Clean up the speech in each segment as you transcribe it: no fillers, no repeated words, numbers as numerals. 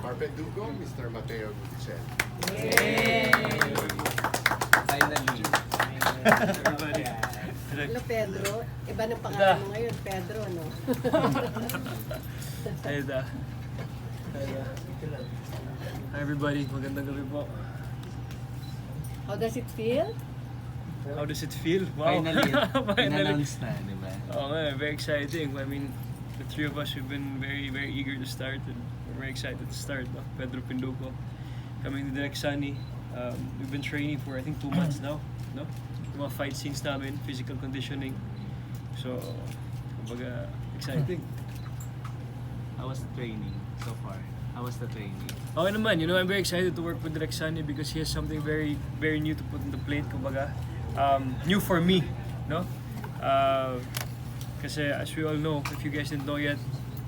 Pedro Penduko, Mr. Matteo Guidicelli. Yay! Finally. Everybody. Hello Pedro, iba ng pangalan mo ngayon, Pedro, no? Ayda. Hi everybody, magandang gabi po. How does it feel? How does it feel? Wow. Finally, Finally. in-announce na, di ba? Oo nga, very exciting. I mean, the three of us, we've been very, very eager to start and we're very excited to start. No? Pedro Penduko, coming to Direct Sunny. We've been training for I think 2 months now. No? Yung mga fight scenes namin, physical conditioning. So, kumbaga, exciting. How was the training so far? How was the training? Okay naman, you know, I'm very excited to work with Direct Sunny because he has something very, very new to put on the plate, kumbaga. New for me, no? Kasi as we all know, if you guys didn't know yet,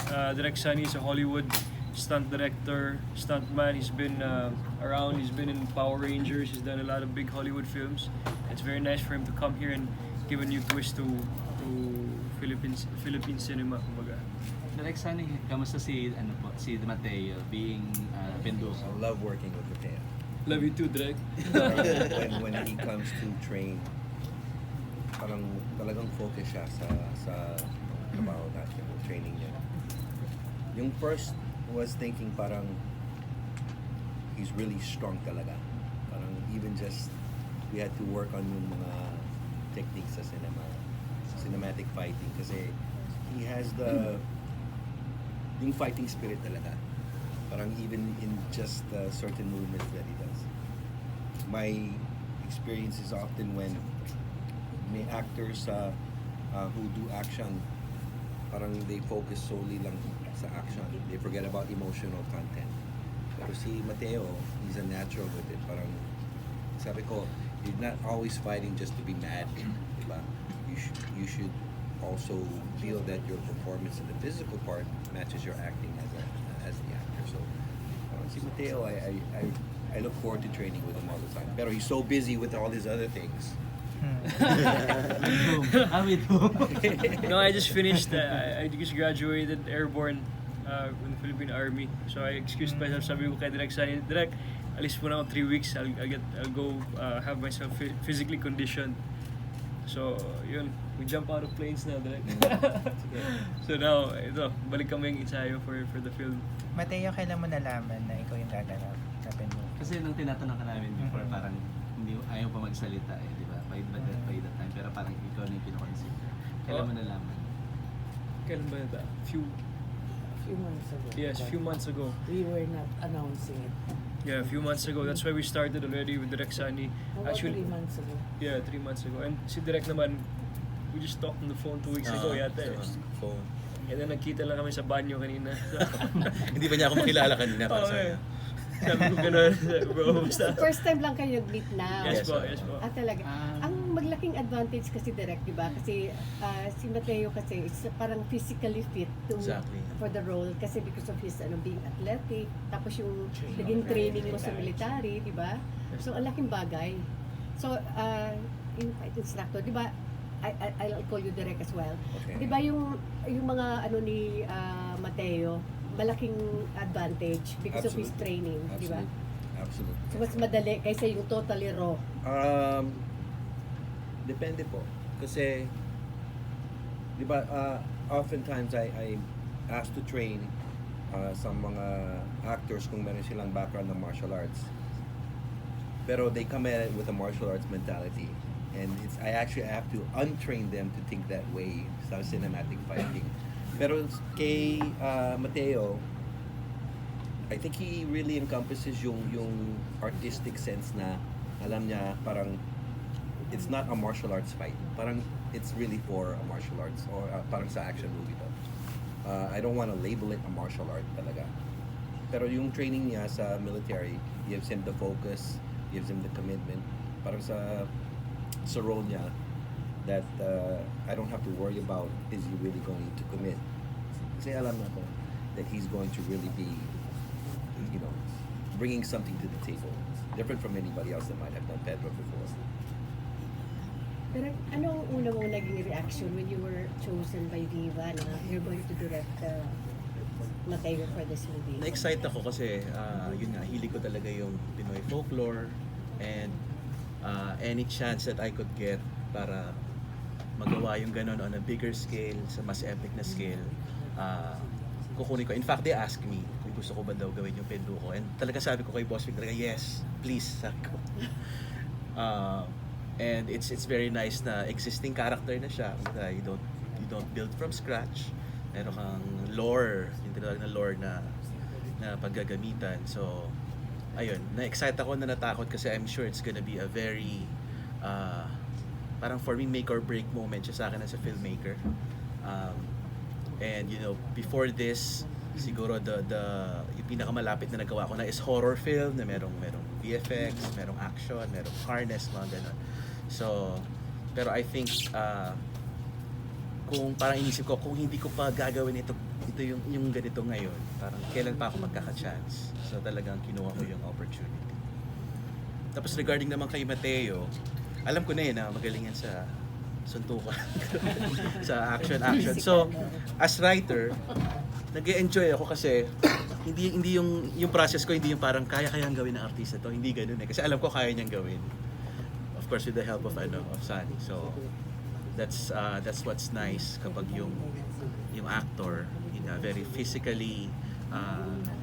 Direct Sunny is a Hollywood stunt director, stuntman. He's been around, he's been in Power Rangers, he's done a lot of big Hollywood films. It's very nice for him to come here and give a new twist to Philippine cinema, kumbaga. Direct Sunny, kamusta si Matteo being Penduko? I love working with Matteo. Love you too, Direct. when he comes to train, parang talagang focus siya sa trabaho natin, yung training niya. Yung first was thinking parang he's really strong talaga. Parang even just we had to work on yung mga techniques sa cinematic fighting kasi he has yung fighting spirit talaga. Parang even in just certain movements that he does. My experience is often when may actors who do action, parang they focus solely lang sa action. They forget about emotional content. Pero si Matteo, he's a natural with it. Parang sabi ko, you're not always fighting just to be mad, diba? You should also feel that your performance in the physical part matches your acting as the actor. So si Matteo, I look forward to training with him all the time. Pero he's so busy with all his other things. No, I just finished. I just graduated airborne in the Philippine Army. So I excused myself. Sabi ko kay Direct Sunny, Direct, alis muna ako 3 weeks. I'll go have myself physically conditioned. So yun, we jump out of planes now, Direct. So now, ito, balik kami yung ensayo for the film. Matteo, kailan mo nalaman na ikaw yung gaganap na Penduko? Kasi nung tinatanong ka namin before, parang hindi ayaw pa magsalita eh, di ba? By that time, pero parang ikaw na yung pinakonsider. Kailan mo nalaman? Kailan ba ito? Few months ago. Yes, few months ago. We were not announcing it. Yeah, a few months ago. That's why we started already with Direct Sunny. About 3 months ago. Yeah, 3 months ago. And si Direct naman, we just talked on the phone 2 weeks ago yata eh. Phone. And then nagkita lang kami sa banyo kanina. Hindi ba niya ako makilala kanina? Okay. Sabi ko gano'n, bro, basta. First time lang kayo nag-meet now. Yes po, yes po. Talaga. Ang maglaking advantage kasi Direct, di ba? Kasi si Matteo kasi is parang physically fit for the role kasi because of his being athletic, tapos yung naging training mo sa military, di ba? So, ang laking bagay. So, yung fight instructor, di ba? I'll call you Direct as well. Okay. Di ba yung mga ni Matteo, malaking advantage because of his training, di ba? Absolutely. So, mas madali kaysa yung totally raw. Depende po. Kasi, di ba, oftentimes I asked to train some mga actors kung meron silang background ng martial arts. Pero they come at it with a martial arts mentality. And I have to untrain them to think that way sa cinematic fighting. Pero kay Matteo, I think he really encompasses yung artistic sense na alam niya parang it's not a martial arts fight. Parang it's really for a martial arts or parang sa action movie to. I don't want to label it a martial art talaga. Pero yung training niya sa military gives him the focus, gives him the commitment. Parang sa role niya that I don't have to worry about is he really going to commit. Kasi alam na ko that he's going to really be, you know, bringing something to the table. Different from anybody else that might have done Pedro before. Pero anong una mong naging reaction when you were chosen by Viva na you're going to direct Matteo for this movie? Na-excite ako kasi yun nga, hilig ko talaga yung Pinoy folklore and any chance that I could get para magawa yung ganun on a bigger scale, sa mas epic na scale, kukunin ko. In fact, they asked me kung gusto ko ba daw gawin yung Penduko, and talaga sabi ko kay Boss Vic talaga, yes, please, sabi ko. And it's very nice na existing character na siya. You don't build from scratch. Meron kang lore, yung tinatawag na lore na paggagamitan. So, ayun, na-excite ako na natakot kasi I'm sure it's gonna be a very parang for me make or break moment siya sa akin as a filmmaker. And you know, before this, siguro yung pinakamalapit na nagawa ko na is horror film na merong VFX, merong action, merong harness, mga ganun. So, pero I think kung parang inisip ko, kung hindi ko pa gagawin ito yung ganito ngayon, parang kailan pa ako magkaka-chance. So talagang kinuha ko yung opportunity. Tapos regarding naman kay Matteo, alam ko na na magaling yan sa suntukan, sa action. So, as writer, nag-enjoy ako kasi hindi yung process ko, hindi yung parang kaya-kayang gawin ng artista to, hindi ganoon eh. Kasi alam ko kaya niyang gawin. Of course, with the help of Sunny. So, that's what's nice kapag yung actor very physically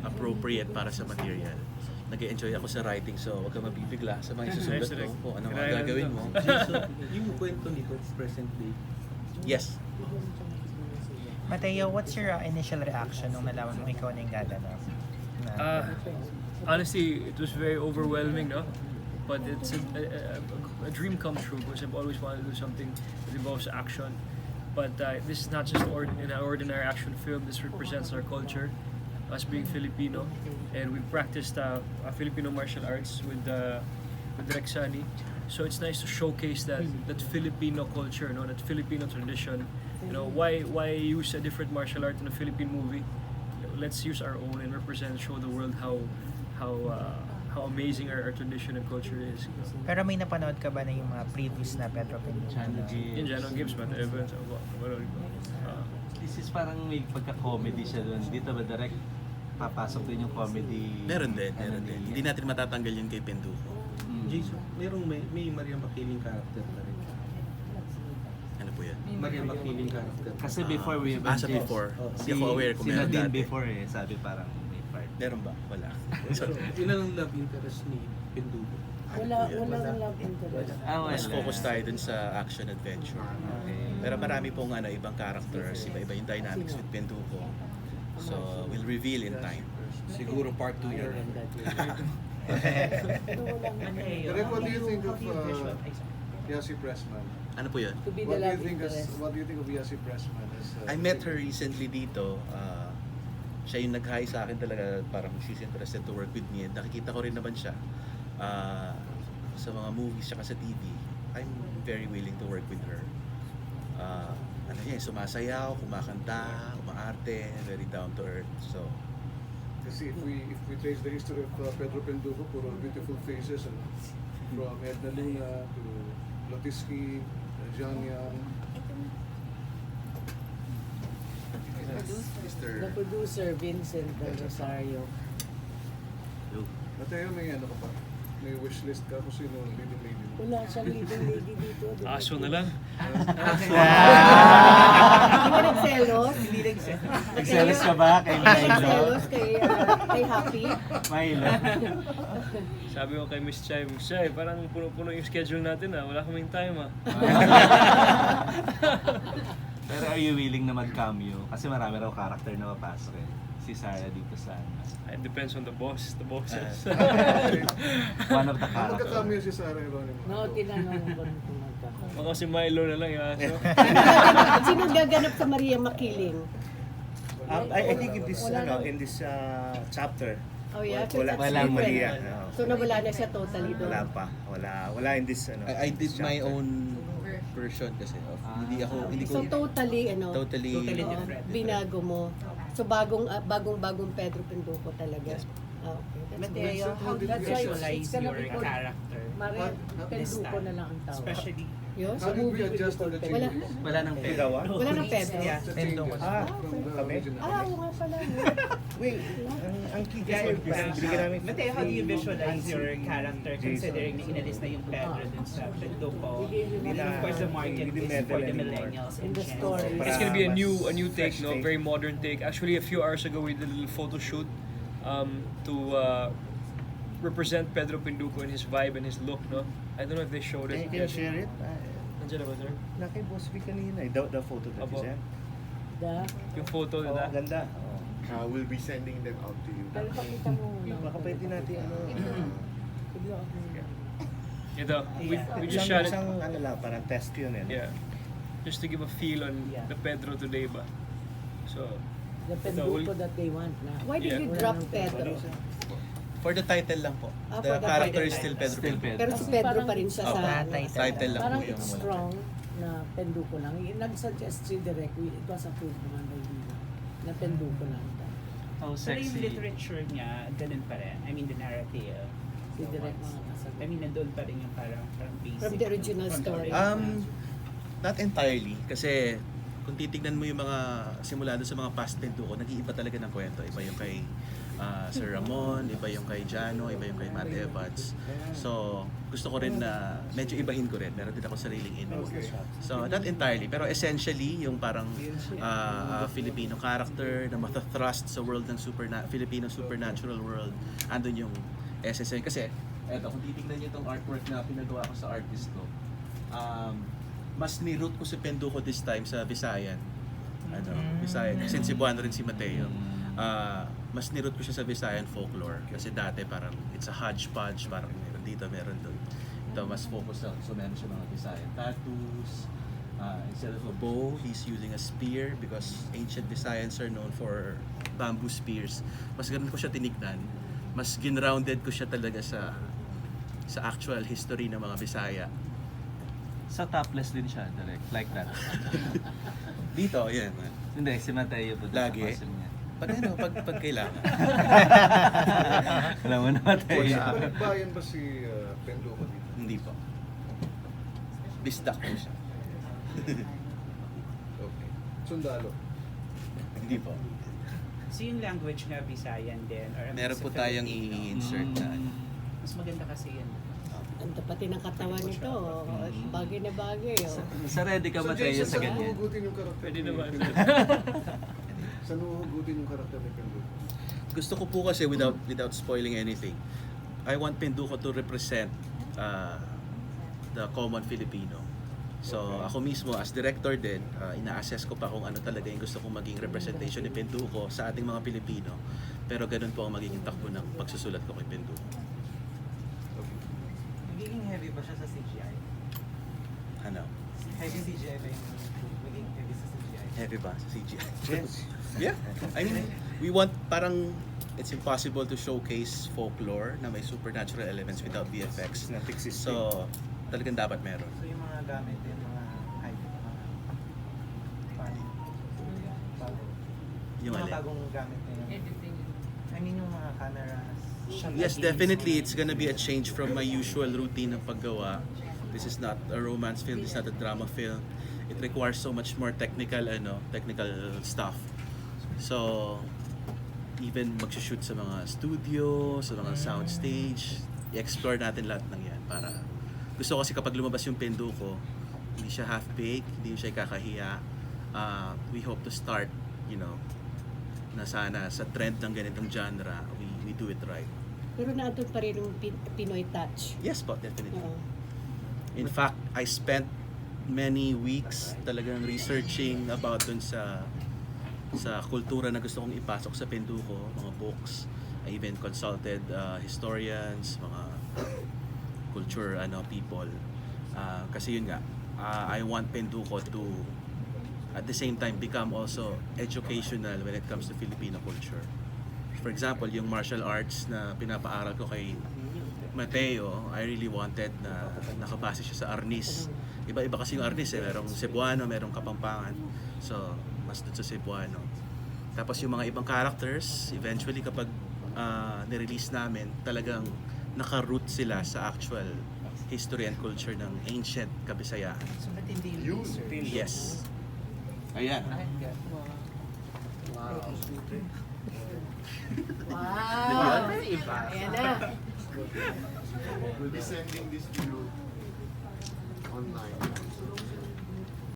appropriate para sa material. Nag-enjoy ako sa writing, so huwag kang mabibigla sa mga isusulat mo kung ano mga gagawin mo. Yung kwento nito is present day. Yes. Matteo, what's your initial reaction nung nalaman mo ikaw na yung gaganap? Honestly, it was very overwhelming, no? But it's a dream come true because I've always wanted to do something that involves action. But this is not just an ordinary action film. This represents our culture, us being Filipino, and we practiced Filipino martial arts with Direk Sunny. So it's nice to showcase that Filipino culture, that Filipino tradition. Why use a different martial art in a Philippine movie? Let's use our own and represent, show the world how amazing our tradition and culture is. Pero may napanood ka ba na yung mga previous na Pedro Penduko? Yung Jano Gibbs, Matt Evans, This is parang may pagka-comedy siya doon. Dito ba direct papasok din yung comedy? Meron din. Hindi natin matatanggal yun kay Penduko. Jason, may Maria Makiling character na rin. Ano po yan? Maria Makiling character. Kasi before we Sa before. Hindi ako aware kung meron din dati. before sabi parang may part. Meron ba? Wala. Ilan ang love interest ni Penduko? Walang love interest. Mas focus tayo dun sa action adventure. Pero marami pong ibang characters, iba-iba yung dynamics with Penduko. So, we'll reveal in time. Siguro part 2 yan. Direk, what do you think of Yasi Pressman? Ano po yun? To be the What do love you think interest. what do you think of Yasi Pressman? I met her recently dito. Siya yung nag-hi sa akin talaga, parang she's interested to work with me. And nakikita ko rin naman siya sa mga movies tsaka sa TV. I'm very willing to work with her. Sumasayaw, kumakanta, umaarte, very down to earth. So, Kasi if we trace the history of Pedro Penduko, puro beautiful faces, from Edna Luna to Lotiski, John Young. The producer, Vincent Rosario. Mateo, may ano ka pa? May wishlist ka kung sino ang leading lady mo? Wala siyang leading lady dito. Aso na lang. Hindi ka nagselos? Nagselos ka ba kay Hindi ka Milo? nagselos kay Happy? Milo. Sabi ko kay Miss Chai, parang puno-puno yung schedule natin wala kaming time Pero are you willing na mag-cameo? Kasi marami raw character na mapasok si Sarah dito sa It depends on the bosses. one of the characters. Magkakamyo si Sarah Geronimo. No, tinanong ko kung magkakaroon. Baka si Milo na lang yung aso. Sino gaganap sa Maria Makiling? I think in this chapter, Oh yeah, so wala that's walang different. Maria. So nawala na siya totally doon. Wala pa. Wala in this I did this my chapter. own version kasi. Hindi So ko totally totally different. Binago mo. So bagong Pedro Penduko talaga. Yes. Okay. That's Matteo, how do you That's why visualize it's gonna your be called character? Maria This Penduko time? na lang ang tawag. Especially Yun? How did we adjust to the Wala. changes? Wala nang Ikaw ah? Wala nang Pedro. Yeah, Sa Penduko. changes Ah, from the kami? original. Oo nga pala. Wait, ang key kasi binigyan namin Matteo, how do you visualize your Jason. character considering na inalis na yung Pedro dun sa Penduko? And na- of course, the market hindi is medal for the anymore. millennials In and the Gen Z. story. It's gonna be a new Mas take, fresh no? take. Very modern take. Actually, a few hours ago we did a little photo shoot to represent Pedro Penduko and his vibe and his look, no? I don't know if they showed it. Can you share it? Nandiyan na ba, sir? Nakay Boss V kanina, the photo that Apo. you sent. Yung photo Oh, nila. ganda. We'll be sending them out to you. Pero pakita mo. Baka pwede natin Ito, we just shot it. Isang ano lang, parang test yun eh. Yeah. Just to give a feel on Yeah. the Pedro today ba. So, The ito, Penduko that they want na. Why did Yeah. you drop Pedro? For the title lang po. Ah, The for the character title. is still Pedro Penduko. Pero si Pedro pa rin siya Oh, sa... title lang Parang po yung it's strong na Penduko lang. Nag-suggest si Direk, it was approved naman by Viva, na Penduko lang. how Pero yung literature niya, ganun pa rin. I mean, the narrative. Si Direk mga kasagot. I mean, nandun pa rin yung parang basic. From the original from the story. original. Not entirely. Kasi kung titignan mo yung mga simula doon sa mga past Penduko, nag-iiba talaga ng kwento. Iba yung kay Sir Ramon, iba yung kay Jano, iba yung kay Matt Evans. So, gusto ko rin na medyo ibahin ko rin. Meron din ako sariling input. So, not entirely. Pero essentially, yung parang Filipino character na matha-thrust sa world ng Filipino supernatural world, andun yung essence. Kasi, eto, kung titignan niyo itong artwork na pinagawa ko sa artist ko, mas ni-root ko si Penduko this time sa Visayan. Visayan. Since Cebuano rin si Matteo. Mas ni-root ko siya sa Visayan folklore. Kasi dati parang it's a hodgepodge. Parang meron dito, meron doon. Ito mas focus lang. So meron siya mga Visayan tattoos. Instead of a bow, he's using a spear because ancient Visayans are known for bamboo spears. Mas ganun ko siya tinignan. Mas ginrounded ko siya talaga sa actual history ng mga Bisaya. Sa topless din siya, direct, like that. Dito, yan. Hindi, si Matteo po. Lagi? Pag kailangan. Alam mo na, Matteo. Balikbayan ba si Penduko dito? Hindi po. Bisdak po siya. Okay. Sundalo. Hindi po. So yung language nga Visayan din? Or Meron sa po tayong Filipino? i-insert na. Mas maganda kasi yun. Ang pati ng katawan nito. Bagay na bagay. Oh. Sa ready ka, So Matteo, Jason, sa saan ganyan. huhugutin yung karakter Pwede ni naman. Penduko? Saan huhugutin yung karakter ni Penduko? Gusto ko po kasi without spoiling anything, I want Penduko to represent the common Filipino. So ako mismo as director din, ina-assess ko pa kung ano talaga yung gusto kong maging representation ni Penduko sa ating mga Pilipino. Pero ganun po ang magiging takbo ng pagsusulat ko kay Penduko. Nagiging heavy ba siya sa CGI? Ano? Heavy CGI ba yung naging heavy sa CGI? Heavy ba sa CGI? Yes. Yeah. I mean, we want parang it's impossible to showcase folklore na may supernatural elements without VFX. Not existing. So, talagang dapat meron. So yung mga gamit din, mga hype, mga bago. Yung mga alin. bagong gamit na yun. I mean yung mga cameras. Yes, definitely it's gonna be a change from my usual routine ng paggawa. This is not a romance film, this is not a drama film. It requires so much more technical stuff. So, even magsushoot sa mga studio, sa mga soundstage, i-explore natin lahat ng yan para gusto ko kasi kapag lumabas yung Penduko, hindi siya half-baked, hindi siya kakahiya. We hope to start, na sana sa trend ng ganitong genre, we do it right. Pero naandun pa rin yung Pinoy touch. Yes po, definitely. Oo. In fact, I spent many weeks talagang researching about dun sa kultura na gusto kong ipasok sa Penduko, mga books. I even consulted historians, mga culture people. Kasi yun nga, I want Penduko to at the same time become also educational when it comes to Filipino culture. For example, yung martial arts na pinapaaral ko kay Matteo, I really wanted na nakabase siya sa arnis. Iba-iba kasi yung arnis merong Cebuano, merong Kapampangan. So, mas dun sa Cebuano. Tapos yung mga ibang characters, eventually kapag nirelease namin, talagang naka-root sila sa actual history and culture ng ancient Kabisayaan. So, ba't hindi You? research? Yes. Ayan. Wow. Wow! Iba. Ayan na. We'll be sending this to you online.